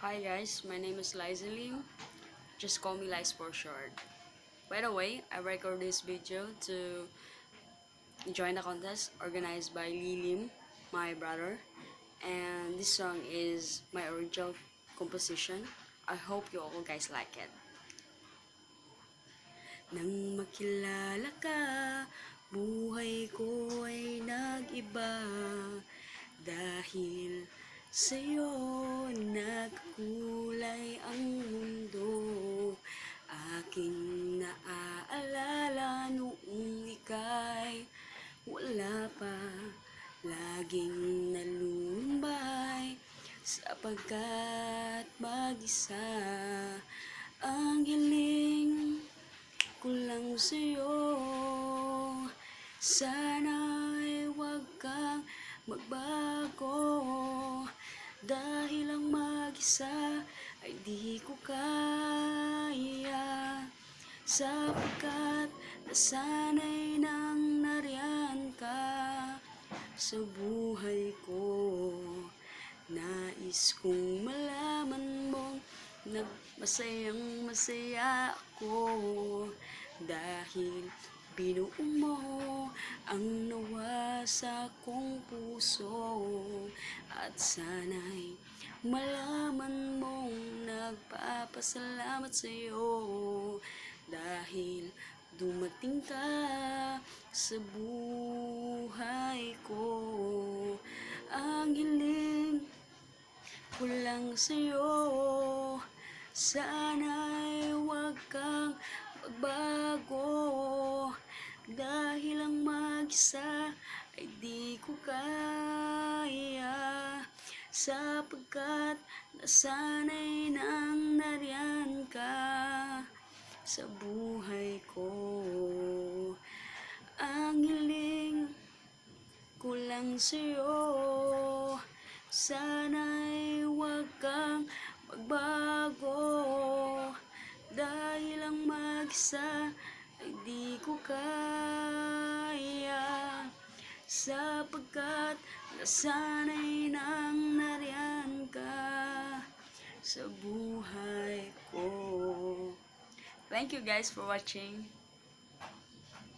Hi guys, my name is Lyziel. Just call me Liz for short. By the way, I record this video to join the contest organized by Lyziel, my brother. And this song is my original composition. I hope you all guys like it. Nang makilala ka, buhay ko ay nag-iba. Dahil sa'yo nagkulay ang mundo. Aking naaalala noong ika'y wala pa. Laging nalulumbay sapagkat mag-isa. Ang hiling ko lang sa'yo, sana'y huwag kang magbago. Dahil ang mag-isa ay di ko kaya, sapagkat nasanay nang nariyan ka sa buhay ko. Nais kong malaman mong masayang masaya ako, dahil binuo mo ang nawa sa kong puso. At sana'y malaman mong nagpapasalamat sa'yo, dahil dumating ka sa buhay ko. Ang hiling ko lang sa'yo, sana'y huwag kang magbago. Dahil ang mag-isa ay di ko kaya, sapagkat nasanay nang nariyan ka sa buhay ko. Ang hiling ko lang sa'yo, sana'y huwag kang magbago. Dahil ang mag-isa ay di ko kaya, sapagkat nasanay nang nariyan ka sa buhay ko. Thank you guys for watching.